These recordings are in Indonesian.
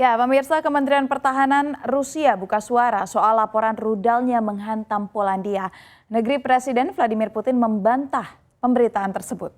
Ya, pemirsa, Kementerian Pertahanan Rusia buka suara soal laporan rudalnya menghantam Polandia. Negeri Presiden Vladimir Putin membantah pemberitaan tersebut.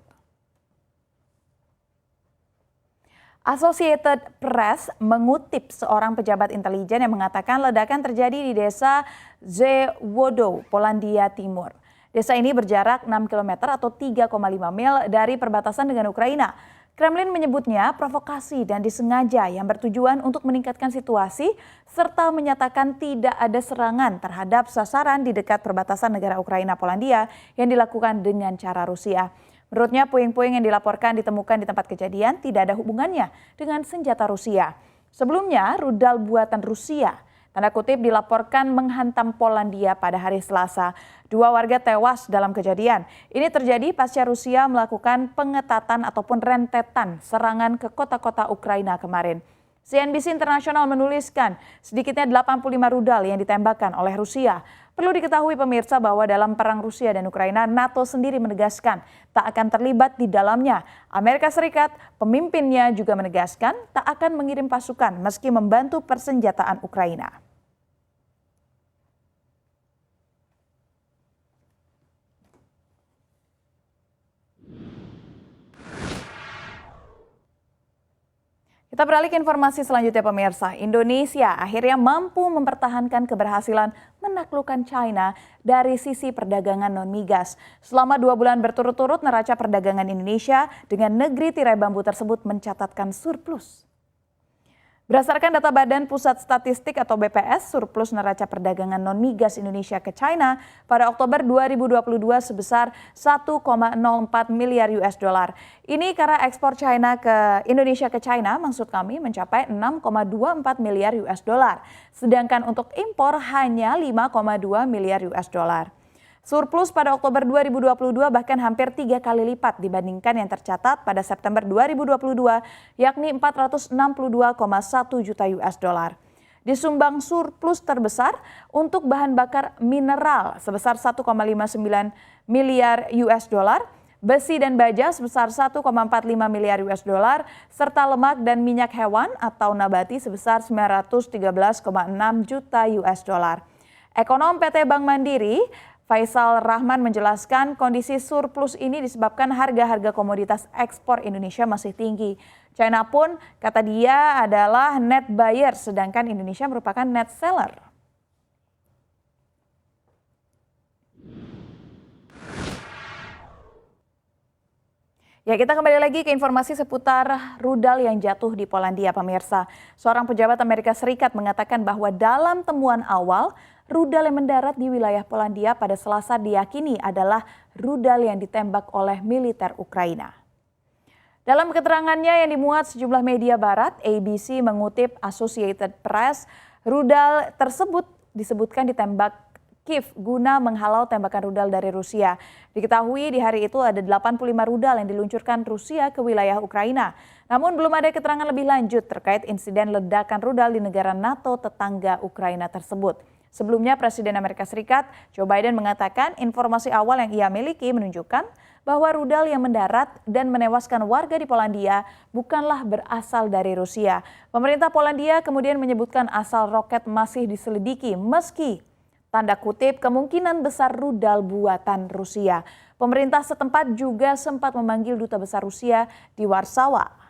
Associated Press mengutip seorang pejabat intelijen yang mengatakan ledakan terjadi di desa Zewodo, Polandia Timur. Desa ini berjarak 6 km atau 3,5 mil dari perbatasan dengan Ukraina. Kremlin menyebutnya provokasi dan disengaja yang bertujuan untuk meningkatkan situasi serta menyatakan tidak ada serangan terhadap sasaran di dekat perbatasan negara Ukraina-Polandia yang dilakukan dengan cara Rusia. Menurutnya puing-puing yang dilaporkan ditemukan di tempat kejadian tidak ada hubungannya dengan senjata Rusia. Sebelumnya rudal buatan Rusia tanda kutip dilaporkan menghantam Polandia pada hari Selasa. 2 warga tewas dalam kejadian. Ini terjadi pasca Rusia melakukan pengetatan ataupun rentetan serangan ke kota-kota Ukraina kemarin. CNBC Internasional menuliskan sedikitnya 85 rudal yang ditembakkan oleh Rusia. Perlu diketahui pemirsa bahwa dalam perang Rusia dan Ukraina, NATO sendiri menegaskan tak akan terlibat di dalamnya. Amerika Serikat, pemimpinnya juga menegaskan tak akan mengirim pasukan meski membantu persenjataan Ukraina. Kita beralih ke informasi selanjutnya pemirsa. Indonesia akhirnya mampu mempertahankan keberhasilan menaklukkan China dari sisi perdagangan non-migas. Selama 2 bulan berturut-turut neraca perdagangan Indonesia dengan negeri tirai bambu tersebut mencatatkan surplus. Berdasarkan data Badan Pusat Statistik atau BPS, surplus neraca perdagangan non-migas Indonesia ke China pada Oktober 2022 sebesar 1,04 miliar US dollar. Ini karena ekspor China ke Indonesia ke China maksud kami mencapai 6,24 miliar US dollar. Sedangkan untuk impor hanya 5,2 miliar US dollar. Surplus pada Oktober 2022 bahkan hampir 3 kali lipat dibandingkan yang tercatat pada September 2022, yakni 462,1 juta US dollar. Disumbang surplus terbesar untuk bahan bakar mineral sebesar 1,59 miliar US dollar, besi dan baja sebesar 1,45 miliar US dollar, serta lemak dan minyak hewan atau nabati sebesar 913,6 juta US dollar. Ekonom PT Bank Mandiri Faisal Rahman menjelaskan kondisi surplus ini disebabkan harga-harga komoditas ekspor Indonesia masih tinggi. China pun kata dia adalah net buyer sedangkan Indonesia merupakan net seller. Ya, kita kembali lagi ke informasi seputar rudal yang jatuh di Polandia, pemirsa. Seorang pejabat Amerika Serikat mengatakan bahwa dalam temuan awal, rudal yang mendarat di wilayah Polandia pada Selasa diyakini adalah rudal yang ditembak oleh militer Ukraina. Dalam keterangannya yang dimuat sejumlah media barat, ABC mengutip Associated Press, rudal tersebut disebutkan ditembak Kiev guna menghalau tembakan rudal dari Rusia. Diketahui di hari itu ada 85 rudal yang diluncurkan Rusia ke wilayah Ukraina. Namun belum ada keterangan lebih lanjut terkait insiden ledakan rudal di negara NATO tetangga Ukraina tersebut. Sebelumnya Presiden Amerika Serikat Joe Biden mengatakan informasi awal yang ia miliki menunjukkan bahwa rudal yang mendarat dan menewaskan warga di Polandia bukanlah berasal dari Rusia. Pemerintah Polandia kemudian menyebutkan asal roket masih diselidiki meski tanda kutip kemungkinan besar rudal buatan Rusia. Pemerintah setempat juga sempat memanggil duta besar Rusia di Warsawa.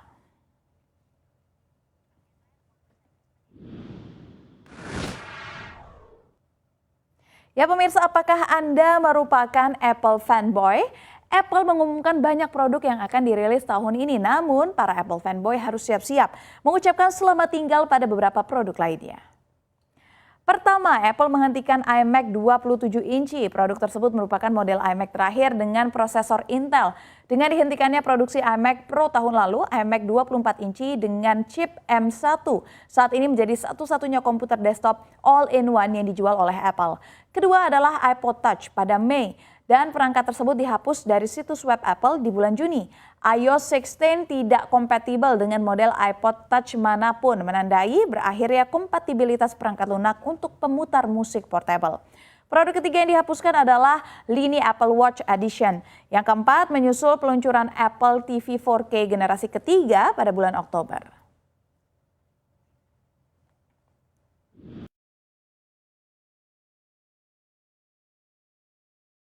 Ya pemirsa, apakah Anda merupakan Apple fanboy? Apple mengumumkan banyak produk yang akan dirilis tahun ini. Namun para Apple fanboy harus siap-siap mengucapkan selamat tinggal pada beberapa produk lainnya. Pertama, Apple menghentikan iMac 27 inci. Produk tersebut merupakan model iMac terakhir dengan prosesor Intel. Dengan dihentikannya produksi iMac Pro tahun lalu, iMac 24 inci dengan chip M1 saat ini menjadi satu-satunya komputer desktop all-in-one yang dijual oleh Apple. Kedua adalah iPod Touch pada Mei. Dan perangkat tersebut dihapus dari situs web Apple di bulan Juni. iOS 16 tidak kompatibel dengan model iPod Touch manapun, menandai berakhirnya kompatibilitas perangkat lunak untuk pemutar musik portable. Produk ketiga yang dihapuskan adalah lini Apple Watch Edition. Yang keempat menyusul peluncuran Apple TV 4K generasi ketiga pada bulan Oktober.